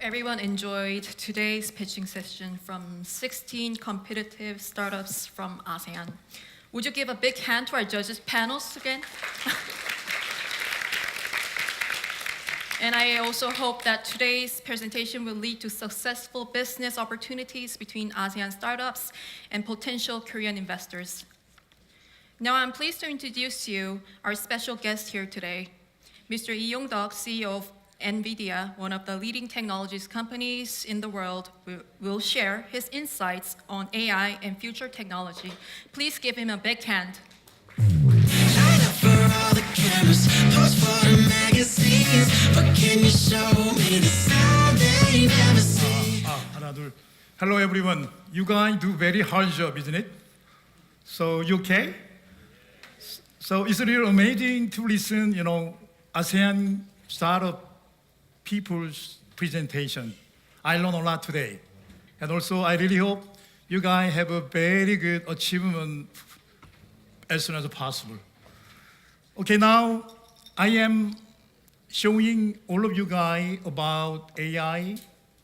everyone enjoyed today's pitching session from 16 competitive startups from ASEAN. Would you give a big hand to our judges panels again? And I also hope that today's presentation will lead to successful business opportunities between ASEAN startups and potential Korean investors. Now I'm pleased to introduce you our special guest here today, Mr. Lee Yong-deok, CEO of NVIDIA, one of the leading technologies companies in the world, will share his insights on AI and future technology. Please give him a big hand. 하나 둘. Hello everyone. You guys do very hard job, isn't it? So you okay? So it's really amazing to listen, ASEAN startup people's presentation. I learned a lot today. And also I really hope you guys have a very good achievement as soon as possible. Okay, now I am showing all of you guys about AI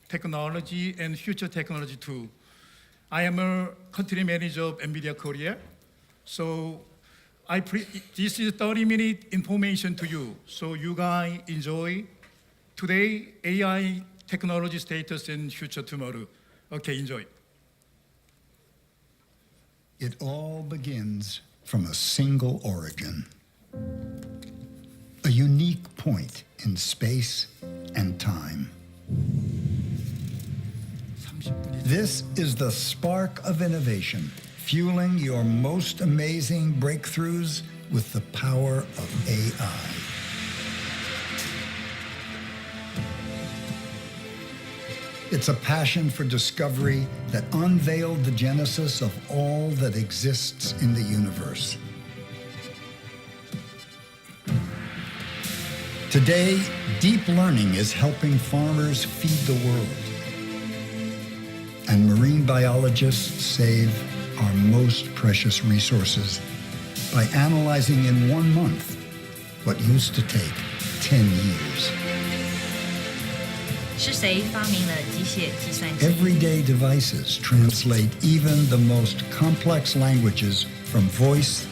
technology and future technology too. I am a country manager of NVIDIA Korea. So this is 30-minute information to you. So you guys enjoy today AI technology status and future tomorrow. Okay, enjoy. It all begins from a single origin, a unique point in space and time. This is the spark of innovation, fueling your most amazing breakthroughs with the power of AI. It's a passion for discovery that unveiled the genesis of all that exists in the universe. Today, deep learning is helping farmers feed the world, and marine biologists save our most precious resources by analyzing in 1 month what used to take 10 years. 是谁发明了机械计算机？ Everyday devices translate even the most complex languages from voice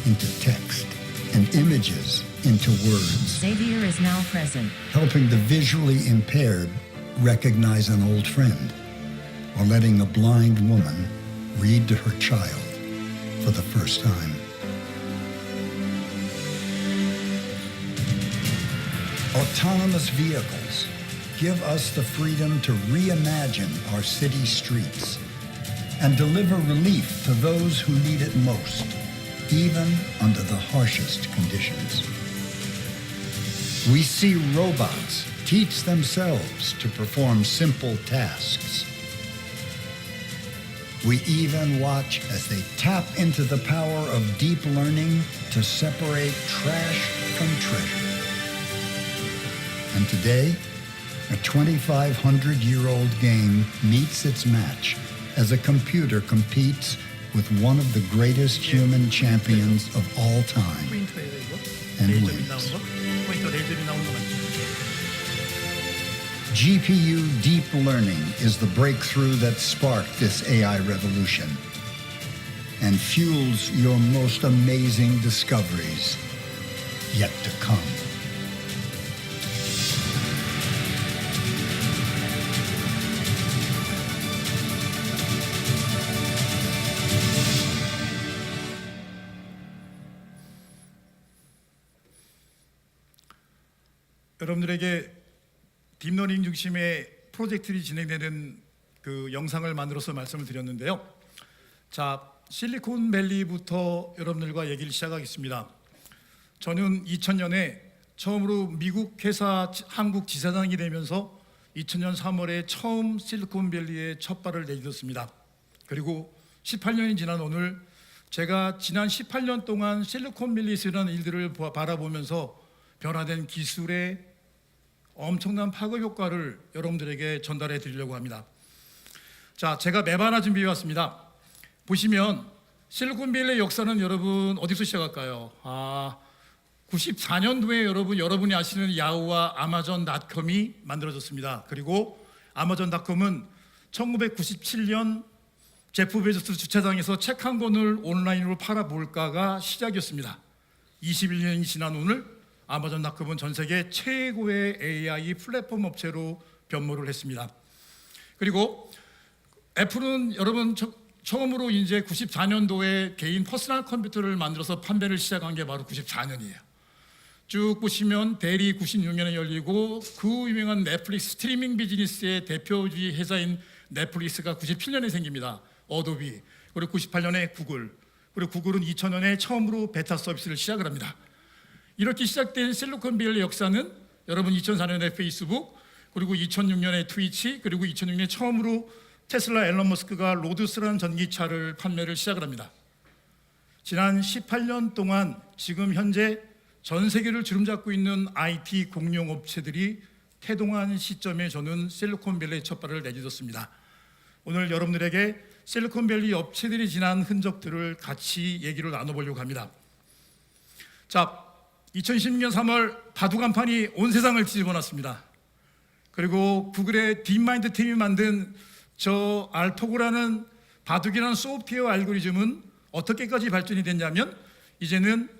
into text and images into words, Xavier is now present. helping the visually impaired recognize an old friend, or letting a blind woman read to her child for the first time. Autonomous vehicles give us the freedom to reimagine our city streets and deliver relief to those who need it most, even under the harshest conditions. We see robots teach themselves to perform simple tasks. We even watch as they tap into the power of deep learning to separate trash from treasure. And today, a 2,500-year-old game meets its match as a computer competes with one of the greatest human champions of all time and wins. GPU deep learning is the breakthrough that sparked this AI revolution and fuels your most amazing discoveries yet to come. 여러분들에게 딥러닝 중심의 프로젝트들이 진행되는 그 영상을 만들어서 말씀을 드렸는데요. 자, 실리콘밸리부터 여러분들과 얘기를 시작하겠습니다. 저는 2000년에 처음으로 미국 회사 한국 지사장이 되면서 2000년 3월에 처음 실리콘밸리에 첫 발을 내딛었습니다. 그리고 18년이 지난 오늘 제가 지난 18년 동안 실리콘밸리에서 일어난 일들을 바라보면서 변화된 기술의 엄청난 파급 효과를 여러분들에게 전달해 드리려고 합니다. 자, 제가 맵 하나 준비해 왔습니다. 보시면 실리콘밸리의 역사는 여러분 어디서 시작할까요? 94년도에 여러분이 아시는 야후와 아마존.com이 만들어졌습니다. 그리고 아마존닷컴은 1997년 제프 베조스 주차장에서 책 한 권을 온라인으로 팔아볼까가 시작이었습니다. 21년이 지난 오늘 아마존닷컴은 전 세계 최고의 AI 플랫폼 업체로 변모를 했습니다. 그리고 애플은 여러분 처음으로 이제 94년도에 개인 퍼스널 컴퓨터를 만들어서 판매를 시작한 게 바로 94년이에요. 쭉 보시면 대리 96년에 열리고 그 유명한 넷플릭스 스트리밍 비즈니스의 대표주의 회사인 넷플릭스가 97년에 생깁니다. 어도비. 그리고 98년에 구글. 그리고 구글은 2000년에 처음으로 베타 서비스를 시작을 합니다. 이렇게 시작된 실리콘밸리 역사는 여러분 2004년에 페이스북, 그리고 2006년에 트위치, 그리고 2006년에 처음으로 테슬라 앨런 머스크가 로드스라는 전기차를 판매를 시작을 합니다. 지난 18년 동안 지금 현재 전 세계를 주름잡고 있는 IT 공룡 업체들이 태동한 시점에 저는 실리콘밸리의 첫 발을 내딛었습니다. 오늘 여러분들에게 실리콘밸리 업체들이 지난 흔적들을 같이 얘기를 나눠보려고 합니다. 자, 2016년 3월 바둑 한 판이 온 세상을 뒤집어놨습니다. 그리고 구글의 딥마인드 팀이 만든 저 알토고라는 바둑이라는 소프트웨어 알고리즘은 어떻게까지 발전이 됐냐면 이제는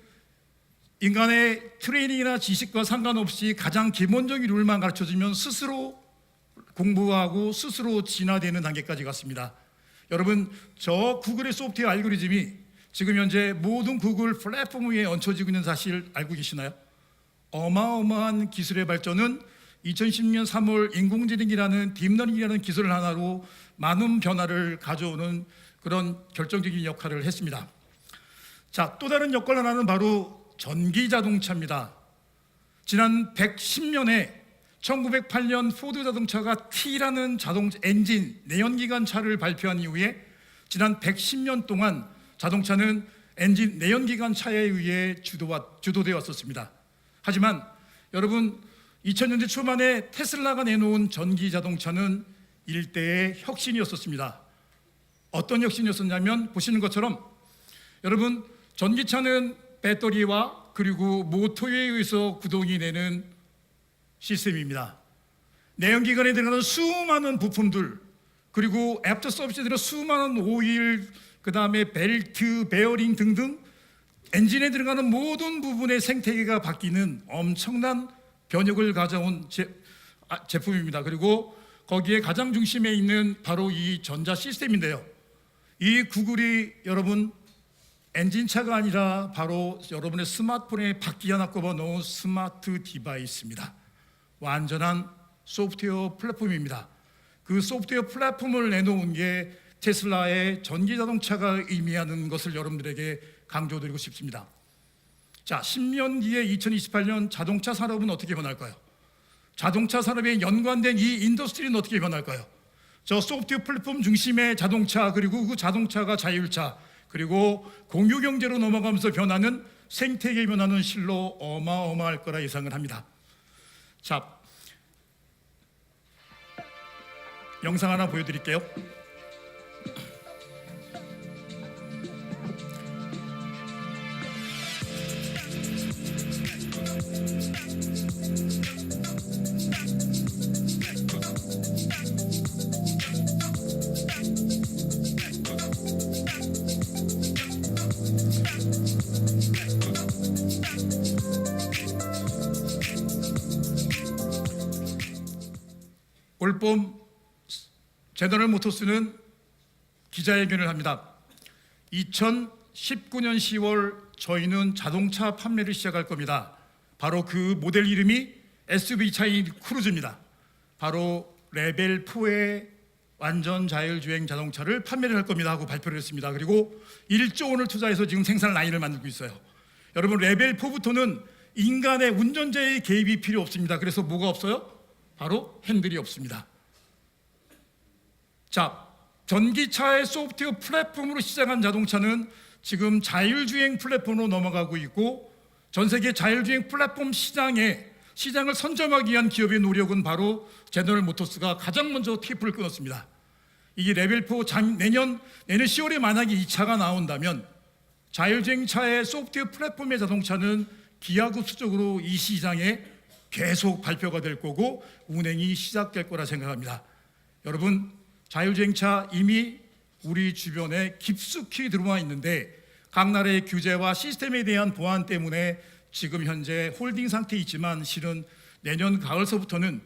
인간의 트레이닝이나 지식과 상관없이 가장 기본적인 룰만 가르쳐주면 스스로 공부하고 스스로 진화되는 단계까지 갔습니다. 여러분, 저 구글의 소프트웨어 알고리즘이 지금 현재 모든 구글 플랫폼 위에 얹혀지고 있는 사실 알고 계시나요? 어마어마한 기술의 발전은 2010년 3월 인공지능이라는 딥러닝이라는 기술을 하나로 많은 변화를 가져오는 그런 결정적인 역할을 했습니다. 자, 또 다른 여건 하나는 바로 전기 자동차입니다. 지난 110년에 1908년 포드 자동차가 T라는 자동차 엔진 내연기관 차를 발표한 이후에 지난 110년 동안 자동차는 엔진 내연기관 차에 의해 주도되어 왔었습니다. 하지만 여러분 2000년대 초반에 테슬라가 내놓은 전기 자동차는 일대의 혁신이었었습니다. 어떤 혁신이었었냐면 보시는 것처럼 여러분 전기차는 배터리와 그리고 모터에 의해서 구동이 되는 시스템입니다. 내연기관에 들어가는 수많은 부품들 그리고 애프터 서비스들은 수많은 오일 그 다음에 벨트, 베어링 등등 엔진에 들어가는 모든 부분의 생태계가 바뀌는 엄청난 변혁을 가져온 제품입니다. 그리고 거기에 가장 중심에 있는 바로 이 전자 시스템인데요. 이 구글이 여러분 엔진차가 아니라 바로 여러분의 스마트폰에 바퀴 하나 꼽아 놓은 스마트 디바이스입니다. 완전한 소프트웨어 플랫폼입니다. 그 소프트웨어 플랫폼을 내놓은 게 테슬라의 전기 자동차가 의미하는 것을 여러분들에게 강조드리고 싶습니다. 자, 10년 뒤에 2028년 자동차 산업은 어떻게 변할까요? 자동차 산업에 연관된 이 인더스트리는 어떻게 변할까요? 저 소프트웨어 플랫폼 중심의 자동차 그리고 그 자동차가 자율차 그리고 공유 경제로 넘어가면서 변하는 생태계 변화는 실로 어마어마할 거라 예상을 합니다. 자, 영상 하나 보여드릴게요. 올봄 제너럴 모터스는 기자회견을 합니다. 2019년 10월 저희는 자동차 판매를 시작할 겁니다. 바로 그 모델 이름이 SUV 차인 크루즈입니다. 바로 레벨 4의 완전 자율주행 자동차를 판매를 할 겁니다 하고 발표를 했습니다. 그리고 1조 원을 투자해서 지금 생산 라인을 만들고 있어요. 여러분 레벨 4부터는 인간의 운전자의 개입이 필요 없습니다. 그래서 뭐가 없어요? 바로 핸들이 없습니다. 자, 전기차의 소프트웨어 플랫폼으로 시작한 자동차는 지금 자율주행 플랫폼으로 넘어가고 있고 전 세계 자율주행 플랫폼 시장을 선점하기 위한 기업의 노력은 바로 제너럴 모터스가 가장 먼저 테이프를 끊었습니다. 이게 레벨 4 내년 10월에 만약에 이 차가 나온다면 자율주행차의 소프트웨어 플랫폼의 자동차는 기하급수적으로 이 시장에 계속 발표가 될 거고 운행이 시작될 거라 생각합니다. 여러분, 자율주행차 이미 우리 주변에 깊숙이 들어와 있는데 각 나라의 규제와 시스템에 대한 보안 때문에 지금 현재 홀딩 상태에 있지만 실은 내년 가을서부터는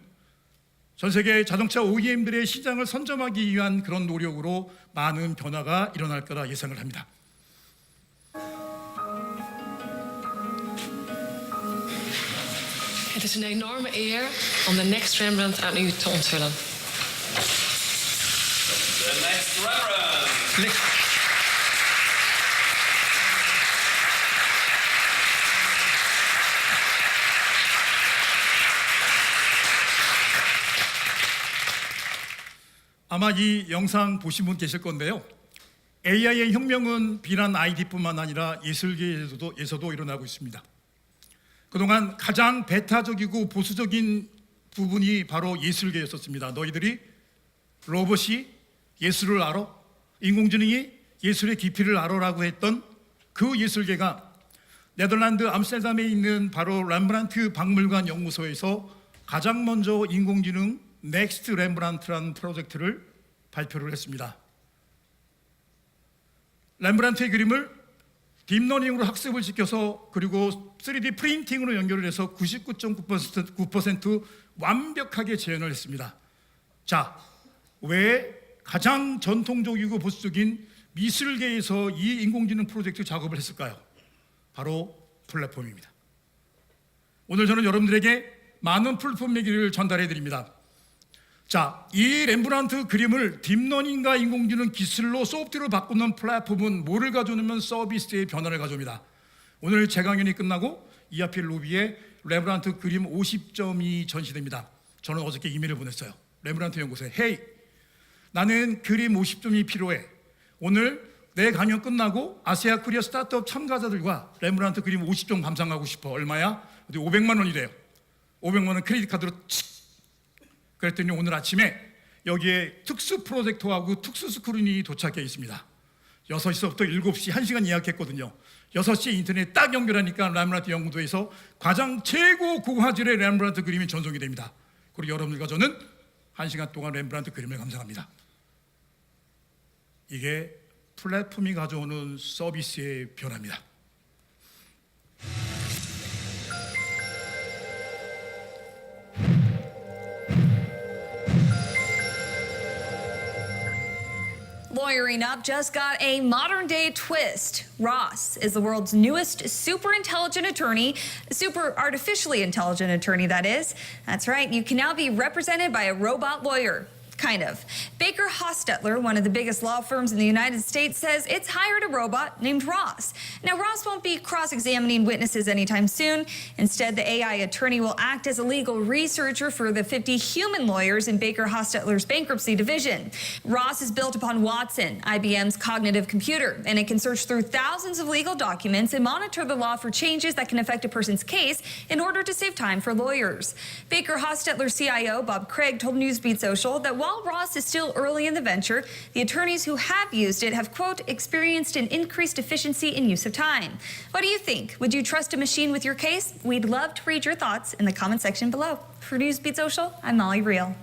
전 세계 자동차 OEM들의 시장을 선점하기 위한 그런 노력으로 많은 변화가 일어날 거라 예상을 합니다. Het is een enorme eer om de next Rembrandt aan u te onthullen. The next Reverend. 아마 이 영상 보신 분 계실 건데요. AI의 혁명은 비단 IT뿐만 아니라 예술계에서도 일어나고 있습니다. 그동안 가장 배타적이고 보수적인 부분이 바로 예술계였었습니다. 너희들이 로봇이 예술을 알아? 인공지능이 예술의 깊이를 알아라고 했던 그 예술계가 네덜란드 암스테르담에 있는 바로 렘브란트 박물관 연구소에서 가장 먼저 인공지능 넥스트 렘브란트라는 프로젝트를 발표를 했습니다. 렘브란트의 그림을 딥러닝으로 학습을 시켜서 그리고 3D 프린팅으로 연결을 해서 99.9% 완벽하게 재현을 했습니다. 자, 왜 가장 전통적이고 보수적인 미술계에서 이 인공지능 프로젝트 작업을 했을까요? 바로 플랫폼입니다. 오늘 저는 여러분들에게 많은 플랫폼 얘기를 전달해 드립니다. 자, 이 렘브란트 그림을 딥러닝과 인공지능 기술로 소프트웨어로 바꾸는 플랫폼은 뭐를 가져오냐면 서비스의 변화를 가져옵니다. 오늘 제 강연이 끝나고 이 앞에 로비에 렘브란트 그림 50점이 전시됩니다. 저는 어저께 이메일을 보냈어요. 렘브란트 연구소에 헤이, 나는 그림 50점이 필요해. 오늘 내 강연 끝나고 아시아 코리아 스타트업 참가자들과 렘브란트 그림 50점 감상하고 싶어. 얼마야? 500만 원이래요. 500만 원 크레딧 카드로 칙. 그랬더니 오늘 아침에 여기에 특수 프로젝터하고 특수 스크린이 도착해 있습니다. 6시부터 7시 1시간 예약했거든요. 6시에 인터넷 딱 연결하니까 렘브란트 연구소에서 가장 최고 고화질의 렘브란트 그림이 전송이 됩니다. 그리고 여러분들과 저는 1시간 동안 렘브란트 그림을 감상합니다. 이게 플랫폼이 가져오는 서비스의 변화입니다. Lawyering Up just got a modern day twist. Ross is the world's newest super intelligent attorney, super artificially intelligent attorney, that is. That's right, you can now be represented by a robot lawyer. Kind of. Baker Hostetler, one of the biggest law firms in the United States, says it's hired a robot named Ross. Now, Ross won't be cross-examining witnesses anytime soon. Instead, the AI attorney will act as a legal researcher for the 50 human lawyers in Baker Hostetler's bankruptcy division. Ross is built upon Watson, IBM's cognitive computer, and it can search through thousands of legal documents and monitor the law for changes that can affect a person's case in order to save time for lawyers. Baker Hostetler's CIO, Bob Craig, told Newsbeat Social that while Ross is still early in the venture, the attorneys who have used it have, quote, experienced an increased efficiency in use of time. What do you think? Would you trust a machine with your case? We'd love to read your thoughts in the comment section below. For Newsbeat Social, I'm Molly Real.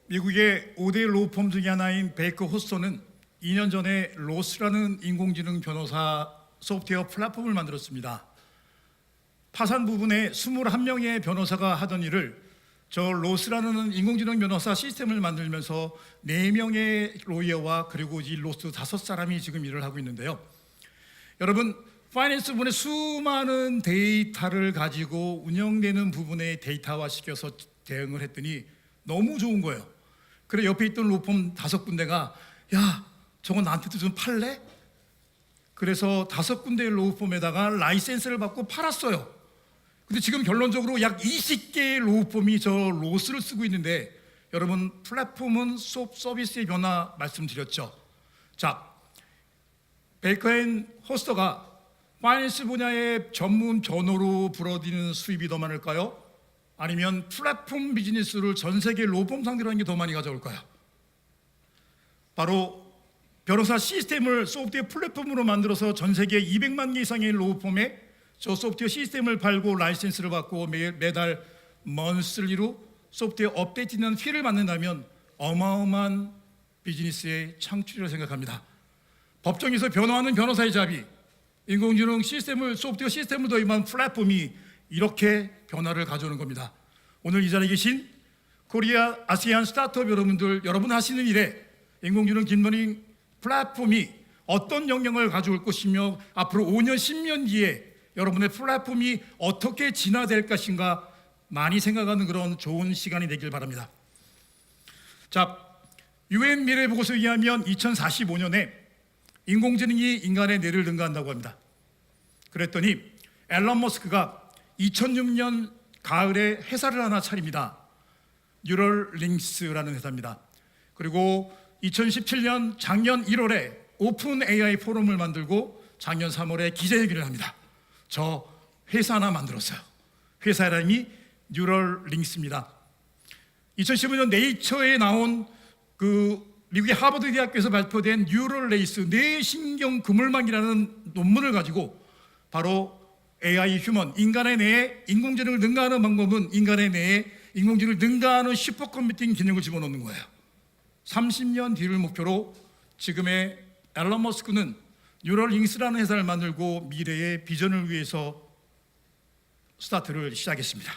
미국의 5대 로펌 중에 하나인 베이커 호스터는 2년 전에 로스라는 인공지능 변호사 소프트웨어 플랫폼을 만들었습니다. 파산 부분에 21명의 변호사가 하던 일을 저 로스라는 인공지능 변호사 시스템을 만들면서 4명의 로이어와 그리고 이 로스 5사람이 지금 일을 하고 있는데요. 여러분, 파이낸스 부분의 수많은 데이터를 가지고 운영되는 부분에 데이터화시켜서 대응을 했더니 너무 좋은 거예요. 그래 옆에 있던 로펌 5군데가 야, 저거 나한테도 좀 팔래? 그래서 5군데의 로펌에다가 라이센스를 받고 팔았어요. 근데 지금 결론적으로 약 20개의 로펌이 저 로스를 쓰고 있는데 여러분, 플랫폼은 서비스의 변화 말씀드렸죠. 자, 베이커 앤 호스터가 파이낸스 분야의 전문 변호로 불어들이는 수입이 더 많을까요? 아니면 플랫폼 비즈니스를 전 세계 로펌 상대로 하는 게 더 많이 가져올까요? 바로 변호사 시스템을 소프트웨어 플랫폼으로 만들어서 전 세계 200만 개 이상의 로펌에 저 소프트웨어 시스템을 팔고 라이센스를 받고 매달 먼슬리로 소프트웨어 업데이트는 피를 받는다면 어마어마한 비즈니스의 창출이라고 생각합니다. 법정에서 변호하는 변호사의 자비, 인공지능 시스템을 소프트웨어 시스템을 도입한 플랫폼이 이렇게 변화를 가져오는 겁니다. 오늘 이 자리에 계신 코리아 아시안 스타트업 여러분들, 여러분 하시는 일에 인공지능 딥러닝 플랫폼이 어떤 영향을 가져올 것이며 앞으로 5년, 10년 뒤에 여러분의 플랫폼이 어떻게 진화될 것인가 많이 생각하는 그런 좋은 시간이 되길 바랍니다. 자, UN 미래보고서에 의하면 2045년에 인공지능이 인간의 뇌를 능가한다고 합니다. 그랬더니 앨런 머스크가 2006년 가을에 회사를 하나 차립니다. 뉴럴링스라는 회사입니다. 그리고 2017년 작년 1월에 오픈 AI 포럼을 만들고 작년 3월에 기자회견을 합니다. 저 회사 하나 만들었어요. 회사 이름이 뉴럴링스입니다. 2015년 네이처에 나온 미국의 하버드 대학교에서 발표된 뉴럴레이스 뇌신경 그물망이라는 논문을 가지고 바로 AI 휴먼, 인간의 뇌에 인공지능을 능가하는 방법은 인간의 뇌에 인공지능을 능가하는 슈퍼컴퓨팅 기능을 집어넣는 거예요. 30년 뒤를 목표로 지금의 앨런 머스크는 뉴럴링스라는 회사를 만들고 미래의 비전을 위해서 스타트를 시작했습니다.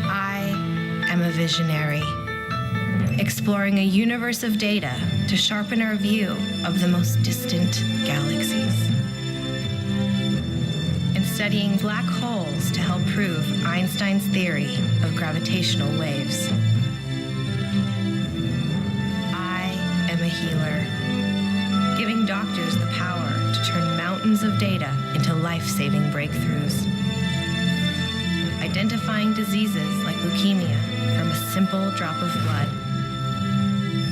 I am a visionary, exploring a universe of data to sharpen our view of the most distant galaxies, and studying black holes to help prove Einstein's theory of gravitational waves. I am a healer, giving doctors the power to turn mountains of data into life-saving breakthroughs, identifying diseases like leukemia from a simple drop of blood,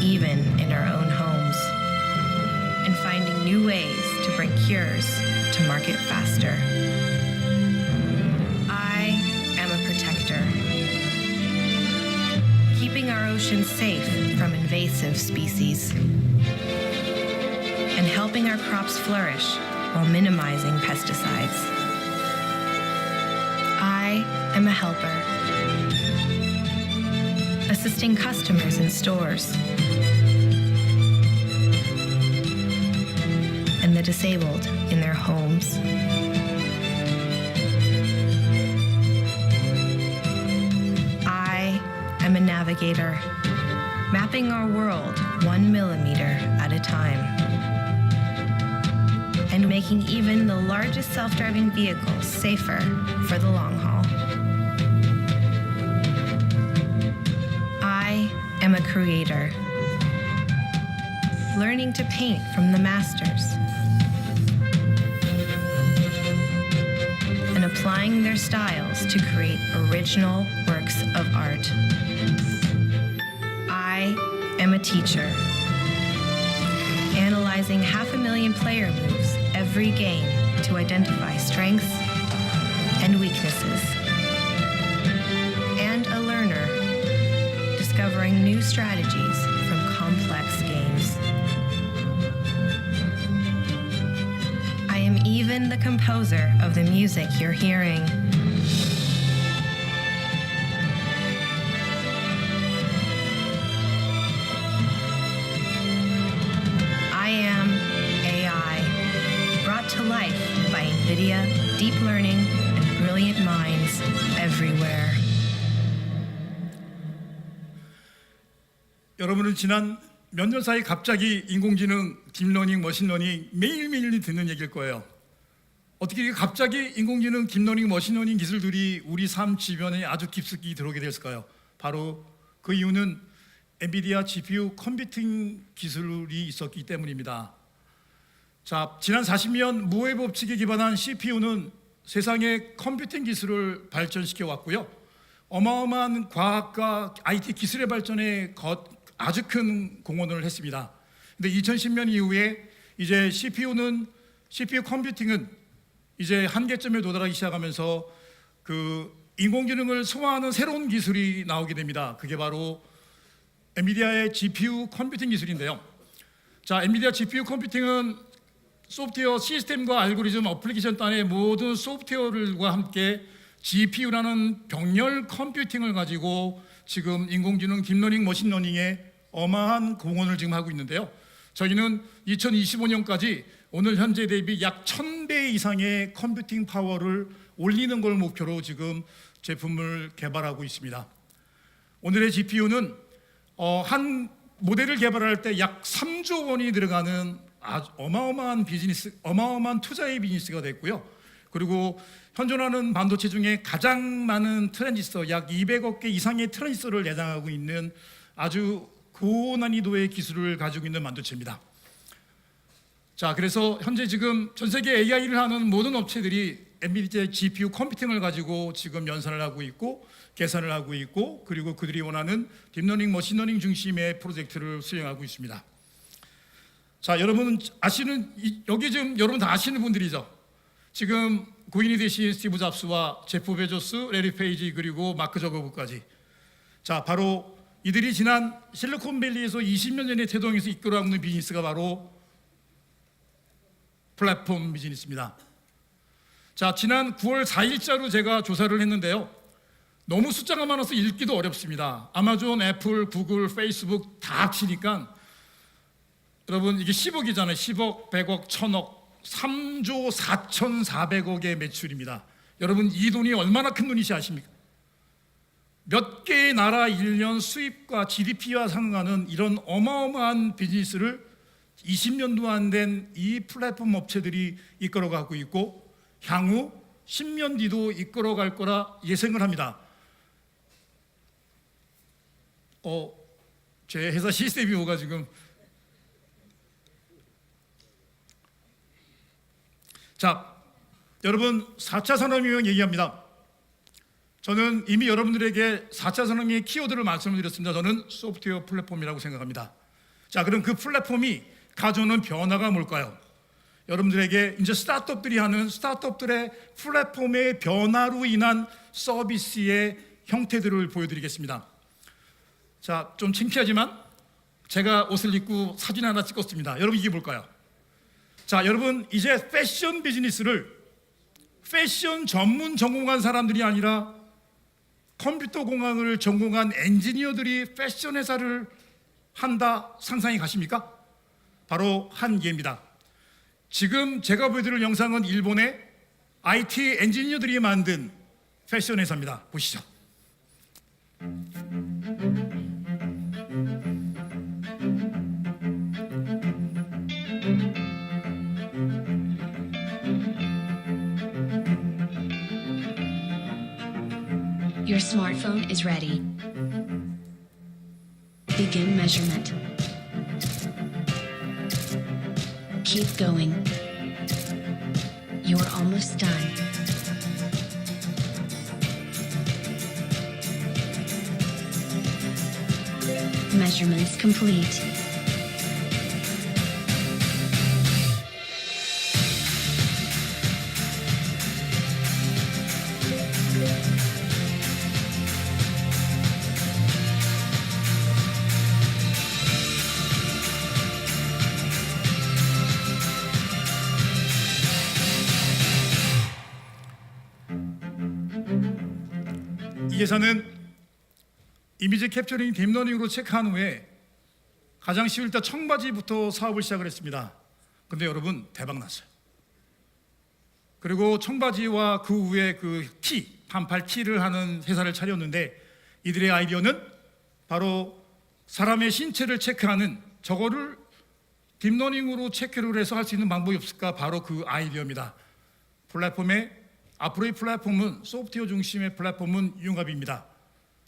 even in our own homes, and finding new ways to bring cures to market faster. I am a protector, keeping our oceans safe from invasive species, and helping our crops flourish while minimizing pesticides. I am a helper, assisting customers in stores and the disabled in their homes. I am a navigator, mapping our world 1 millimeter at a time, and making even the largest self-driving vehicles safer for the long haul. I am a creator, learning to paint from the masters and applying their styles to create original works of art. I am a teacher, analyzing 500,000 player moves every game to identify strengths and weaknesses. And a learner, discovering new strategies from complex games. I am even the composer of the music you're hearing. I am AI, brought to life by NVIDIA, deep learning, and brilliant minds everywhere. 여러분은 지난 몇 년 사이 갑자기 인공지능, 딥러닝, 머신러닝 매일매일 듣는 얘기일 거예요. 어떻게 이렇게 갑자기 인공지능, 딥러닝, 머신러닝 기술들이 우리 삶 주변에 아주 깊숙이 들어오게 됐을까요? 바로 그 이유는 엔비디아 GPU 컴퓨팅 기술이 있었기 때문입니다. 자, 지난 40년 무의 법칙에 기반한 CPU는 세상의 컴퓨팅 기술을 발전시켜 왔고요. 어마어마한 과학과 IT 기술의 발전에 아주 큰 공헌을 했습니다. 근데 2010년 이후에 이제 CPU 컴퓨팅은 이제 한계점에 도달하기 시작하면서 그 인공지능을 소화하는 새로운 기술이 나오게 됩니다. 그게 바로 엔비디아의 GPU 컴퓨팅 기술인데요. 자, 엔비디아 GPU 컴퓨팅은 소프트웨어 시스템과 알고리즘 어플리케이션 단의 모든 소프트웨어들과 함께 GPU라는 병렬 컴퓨팅을 가지고 지금 인공지능 딥러닝 머신러닝에 어마한 공헌을 지금 하고 있는데요. 저희는 2025년까지 오늘 현재 대비 약 1000배 이상의 컴퓨팅 파워를 올리는 걸 목표로 지금 제품을 개발하고 있습니다. 오늘의 GPU는 한 모델을 개발할 때 약 3조 원이 들어가는 아주 어마어마한 투자의 비즈니스가 됐고요. 그리고 현존하는 반도체 중에 가장 많은 트랜지스터, 약 200억 개 이상의 트랜지스터를 내장하고 있는 아주 고난이도의 기술을 가지고 있는 반도체입니다. 자, 그래서 현재 지금 전 세계 AI를 하는 모든 업체들이 엔비디아 GPU 컴퓨팅을 가지고 지금 연산을 하고 있고 계산을 하고 있고 그리고 그들이 원하는 딥러닝 머신러닝 중심의 프로젝트를 수행하고 있습니다. 자, 여러분 여기 지금 여러분 다 아시는 분들이죠. 지금 고인이 되신 스티브 잡스와 제프 베조스, 레리 페이지 그리고 마크 저거버까지. 자, 바로 이들이 지난 실리콘밸리에서 20년 전에 태동에서 이끌어가고 있는 비즈니스가 바로 플랫폼 비즈니스입니다. 자, 지난 9월 4일자로 제가 조사를 했는데요. 너무 숫자가 많아서 읽기도 어렵습니다. 아마존, 애플, 구글, 페이스북 다 합치니까 여러분 이게 10억이잖아요. 10억, 100억, 1000억, 3조 4,400억의 매출입니다. 여러분 이 돈이 얼마나 큰 돈이시 아십니까? 몇 개의 나라 1년 수입과 GDP와 상응하는 이런 어마어마한 비즈니스를 20년도 안 된 이 플랫폼 업체들이 이끌어가고 있고 향후 10년 뒤도 이끌어갈 거라 예상을 합니다. 제 회사 시스템이 오가 지금 자, 여러분 4차 산업혁명 얘기합니다. 저는 이미 여러분들에게 4차 산업혁명의 키워드를 말씀을 드렸습니다. 저는 소프트웨어 플랫폼이라고 생각합니다. 자, 그럼 그 플랫폼이 가져오는 변화가 뭘까요? 여러분들에게 이제 스타트업들의 플랫폼의 변화로 인한 서비스의 형태들을 보여드리겠습니다. 자, 좀 창피하지만 제가 옷을 입고 사진 하나 찍었습니다. 여러분 이게 뭘까요? 자, 여러분 이제 패션 비즈니스를 패션 전문 전공한 사람들이 아니라 컴퓨터 공학을 전공한 엔지니어들이 패션 회사를 한다 상상이 가십니까? 바로 한 예입니다. 지금 제가 보여드릴 영상은 일본의 IT 엔지니어들이 만든 패션 회사입니다. 보시죠. Your smartphone is ready. Begin measurement. Keep going. You're almost done. Measurements complete. 이 회사는 이미지 캡처링 딥러닝으로 체크한 후에 가장 쉬울 때 청바지부터 사업을 시작을 했습니다. 근데 여러분 대박 났어요. 그리고 청바지와 그 후에 그 반팔 티를 하는 회사를 차렸는데 이들의 아이디어는 바로 사람의 신체를 체크하는 저거를 딥러닝으로 체크를 해서 할 수 있는 방법이 없을까? 바로 그 아이디어입니다. 앞으로의 플랫폼은 소프트웨어 중심의 플랫폼은 융합입니다.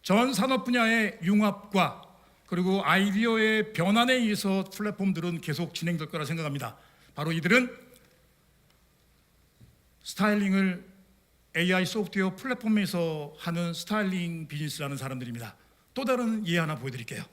전 산업 분야의 융합과 그리고 아이디어의 변환에 의해서 플랫폼들은 계속 진행될 거라 생각합니다. 바로 이들은 스타일링을 AI 소프트웨어 플랫폼에서 하는 스타일링 비즈니스라는 사람들입니다. 또 다른 예 하나 보여드릴게요.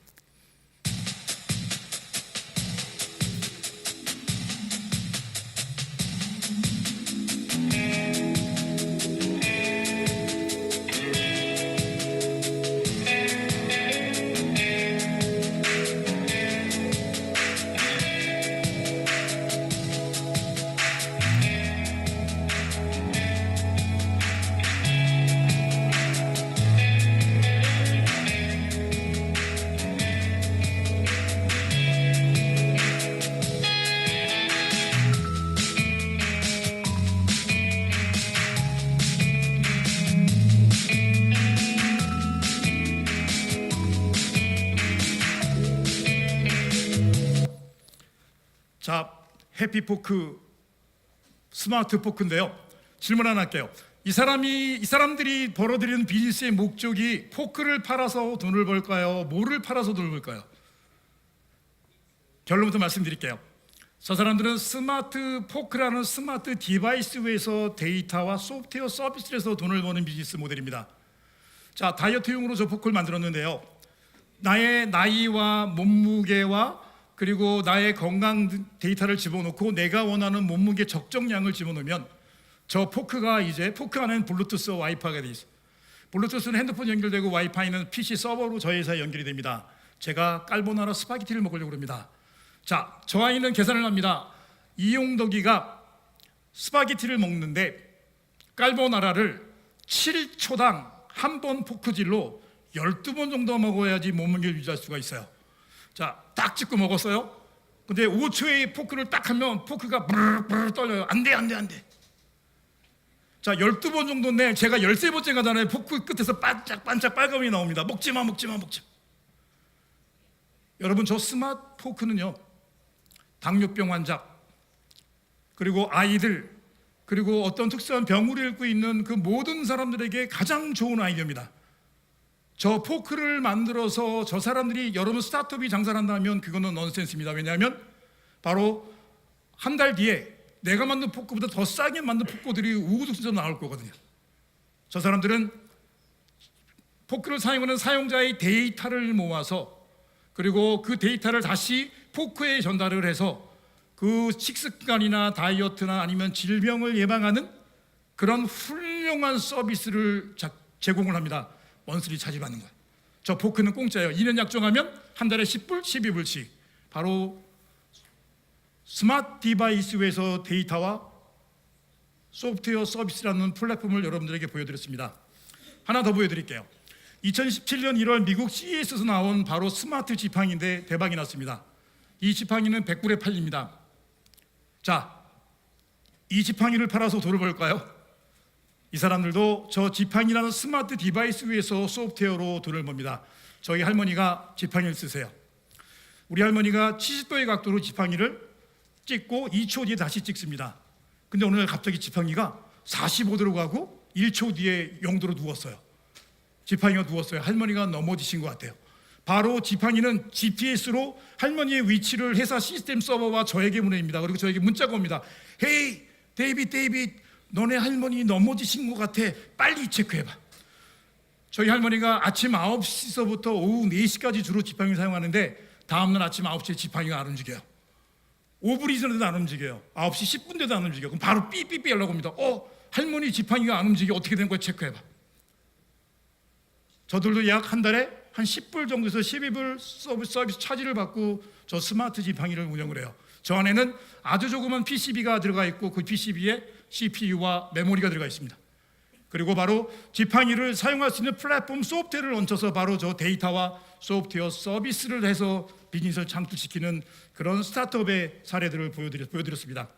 자, 해피포크, 스마트 포크인데요. 질문 하나 할게요. 이 사람들이 벌어들이는 비즈니스의 목적이 포크를 팔아서 돈을 벌까요? 뭐를 팔아서 돈을 벌까요? 결론부터 말씀드릴게요. 저 사람들은 스마트 포크라는 스마트 디바이스에서 데이터와 소프트웨어 서비스를 해서 돈을 버는 비즈니스 모델입니다. 자, 다이어트용으로 저 포크를 만들었는데요. 나의 나이와 몸무게와 그리고 나의 건강 데이터를 집어넣고 내가 원하는 몸무게 적정량을 집어넣으면 저 포크가 이제 포크 안에는 블루투스 와이파이가 돼 있어요. 블루투스는 핸드폰 연결되고 와이파이는 PC 서버로 저희 회사에 연결이 됩니다. 제가 깔보나라 스파게티를 먹으려고 합니다. 자, 저 아이는 계산을 합니다. 이용덕이가 스파게티를 먹는데 깔보나라를 7초당 한 번 포크질로 12번 정도 먹어야지 몸무게를 유지할 수가 있어요. 자, 딱 찍고 먹었어요. 근데 5초에 포크를 딱 하면 포크가 부르르 떨려요. 안 돼. 자, 12번 정도인데 제가 13번째 가잖아요. 포크 끝에서 반짝 빨간이 나옵니다. 먹지 마. 여러분, 저 스마트 포크는요, 당뇨병 환자, 그리고 아이들, 그리고 어떤 특수한 병을 앓고 있는 그 모든 사람들에게 가장 좋은 아이디어입니다. 저 포크를 만들어서 저 사람들이 여러분 스타트업이 장사를 한다면 그거는 넌센스입니다. 왜냐하면 바로 한 달 뒤에 내가 만든 포크보다 더 싸게 만든 포크들이 우후죽순 나올 거거든요. 저 사람들은 포크를 사용하는 사용자의 데이터를 모아서 그리고 그 데이터를 다시 포크에 전달을 해서 그 식습관이나 다이어트나 아니면 질병을 예방하는 그런 훌륭한 서비스를 제공을 합니다. 먼슬리 차지받는 거예요. 저 포크는 공짜예요. 2년 약정하면 한 달에 10불, 12불씩. 바로 스마트 디바이스에서 데이터와 소프트웨어 서비스라는 플랫폼을 여러분들에게 보여드렸습니다. 하나 더 보여드릴게요. 2017년 1월 미국 CES에서 나온 바로 스마트 지팡이인데 대박이 났습니다. 이 지팡이는 100불에 팔립니다. 자, 이 지팡이를 팔아서 돈을 벌까요? 이 사람들도 저 지팡이라는 스마트 디바이스 위에서 소프트웨어로 돈을 법니다. 저희 할머니가 지팡이를 쓰세요. 우리 할머니가 70도의 각도로 지팡이를 찍고 2초 뒤에 다시 찍습니다. 근데 오늘 갑자기 지팡이가 45도로 가고 1초 뒤에 0도로 누웠어요. 지팡이가 누웠어요. 할머니가 넘어지신 것 같아요. 바로 지팡이는 GPS로 할머니의 위치를 회사 시스템 서버와 저에게 보냅니다. 그리고 저에게 문자가 옵니다. 헤이 데이빗 너네 할머니 넘어지신 것 같아. 빨리 체크해봐. 저희 할머니가 아침 9시서부터 오후 4시까지 주로 지팡이를 사용하는데 다음날 아침 9시에 지팡이가 안 움직여요. 5분 이전에도 안 움직여요. 9시 10분 돼도 안 움직여요. 그럼 바로 삐삐삐 연락 옵니다. 할머니 지팡이가 안 움직여. 어떻게 된 거야? 체크해봐. 저들도 약 한 달에 한 10불 정도에서 12불 서비스 차지를 받고 저 스마트 지팡이를 운영을 해요. 저 안에는 아주 조그만 PCB가 들어가 있고 그 PCB에 CPU와 메모리가 들어가 있습니다. 그리고 바로 지팡이를 사용할 수 있는 플랫폼 소프트웨어를 얹혀서 바로 저 데이터와 소프트웨어 서비스를 해서 비즈니스를 창출시키는 그런 스타트업의 사례들을 보여드렸습니다.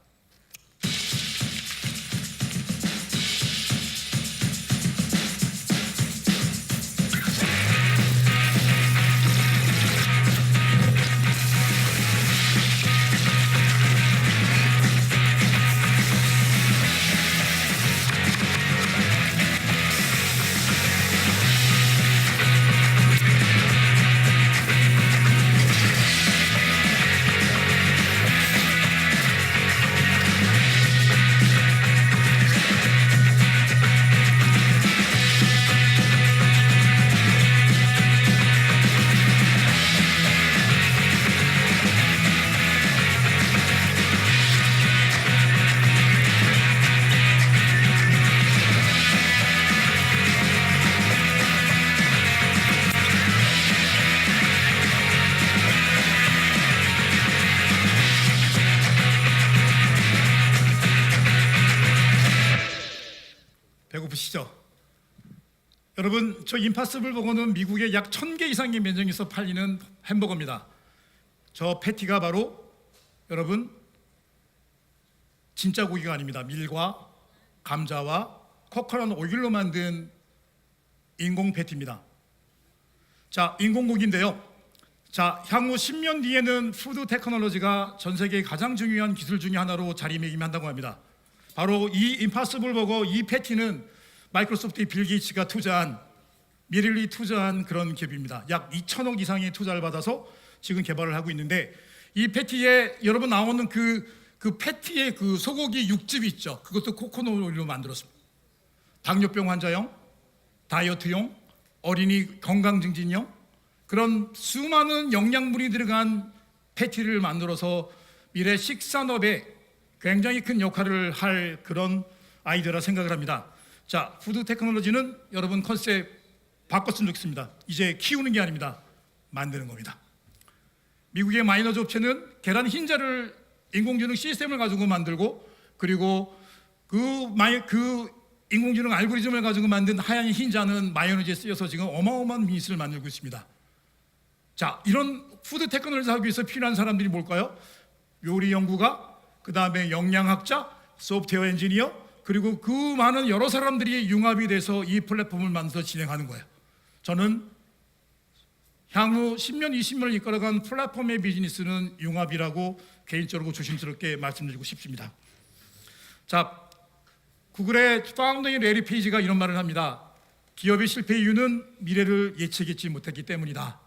배고프시죠? 여러분, 저 임파서블 버거는 미국에 약 1000개 이상의 매장에서 팔리는 햄버거입니다. 저 패티가 바로 여러분 진짜 고기가 아닙니다. 밀과 감자와 코코넛 오일로 만든 인공 패티입니다. 자, 인공 고기인데요. 자, 향후 10년 뒤에는 푸드 테크놀로지가 전 세계의 가장 중요한 기술 중에 하나로 자리매김한다고 합니다. 바로 이 임파서블 버거, 이 패티는 마이크로소프트의 빌 게이츠가 미래를 투자한 그런 기업입니다. 약 2천억 이상의 투자를 받아서 지금 개발을 하고 있는데, 이 패티에 여러분 나오는 그 패티의 그 소고기 육즙 있죠. 그것도 코코넛 오일로 만들었습니다. 당뇨병 환자용, 다이어트용, 어린이 건강 증진용, 그런 수많은 영양분이 들어간 패티를 만들어서 미래 식산업에 굉장히 큰 역할을 할 그런 아이디어라 생각을 합니다. 자, 푸드 테크놀로지는 여러분 컨셉 바꿨으면 좋겠습니다. 이제 키우는 게 아닙니다. 만드는 겁니다. 미국의 마이너즈 업체는 계란 흰자를 인공지능 시스템을 가지고 만들고, 그리고 그 인공지능 알고리즘을 가지고 만든 하얀 흰자는 마요네즈에 쓰여서 지금 어마어마한 비즈니스를 만들고 있습니다. 자, 이런 푸드 테크놀로지 하기 위해서 필요한 사람들이 뭘까요? 요리 연구가, 그 다음에 영양학자, 소프트웨어 엔지니어, 그리고 그 많은 여러 사람들이 융합이 돼서 이 플랫폼을 만들어서 진행하는 거예요. 저는 향후 10년, 20년을 이끌어간 플랫폼의 비즈니스는 융합이라고 개인적으로 조심스럽게 말씀드리고 싶습니다. 자, 구글의 파운더인 레리 페이지가 이런 말을 합니다. 기업의 실패 이유는 미래를 예측하지 못했기 때문이다.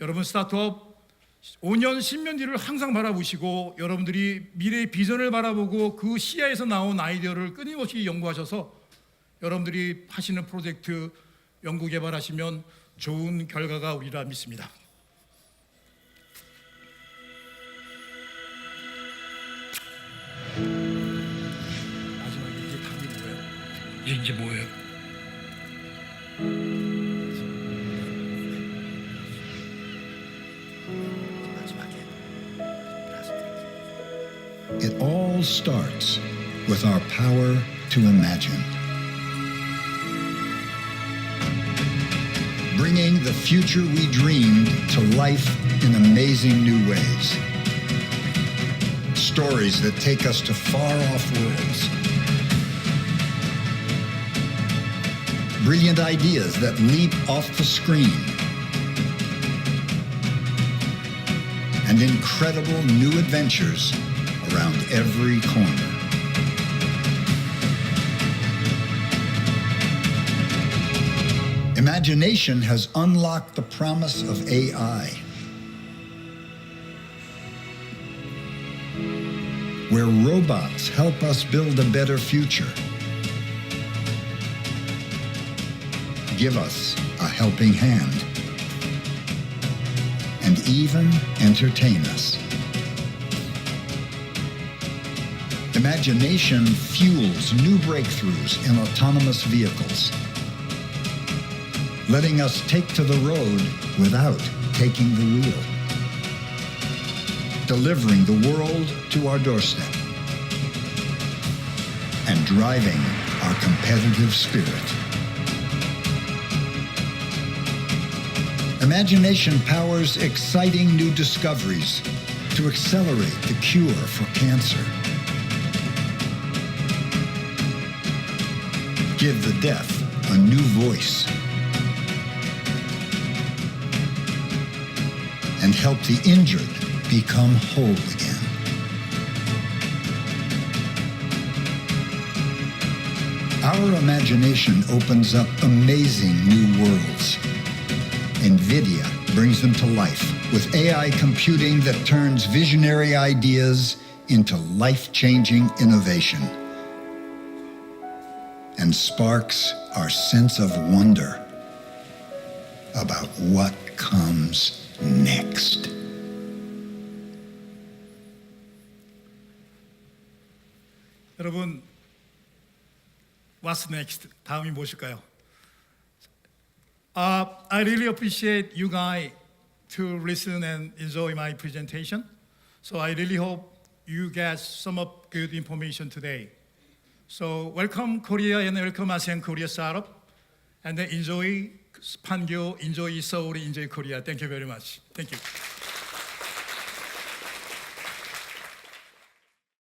여러분 스타트업 5년, 10년 뒤를 항상 바라보시고, 여러분들이 미래의 비전을 바라보고 그 시야에서 나온 아이디어를 끊임없이 연구하셔서 여러분들이 하시는 프로젝트 연구 개발하시면 좋은 결과가 오리라 믿습니다. 마지막에 이제 답이 뭐예요? 이제 뭐예요? It all starts with our power to imagine. Bringing the future we dreamed to life in amazing new ways. Stories that take us to far-off worlds. Brilliant ideas that leap off the screen. And incredible new adventures around every corner. Imagination has unlocked the promise of AI, where robots help us build a better future, give us a helping hand, and even entertain us. Imagination fuels new breakthroughs in autonomous vehicles, letting us take to the road without taking the wheel, delivering the world to our doorstep, and driving our competitive spirit. Imagination powers exciting new discoveries to accelerate the cure for cancer, give the deaf a new voice, and help the injured become whole again. Our imagination opens up amazing new worlds. NVIDIA brings them to life with AI computing that turns visionary ideas into life-changing innovation and sparks our sense of wonder about what comes next. 여러분, what's next? 다음이 무엇일까요? I really appreciate you guys to listen and enjoy my presentation. So I really hope you get some of good information today. So welcome Korea and welcome ASEAN Korea startup, and then enjoy Pangyo, enjoy Seoul, enjoy Korea. Thank you very much. Thank you.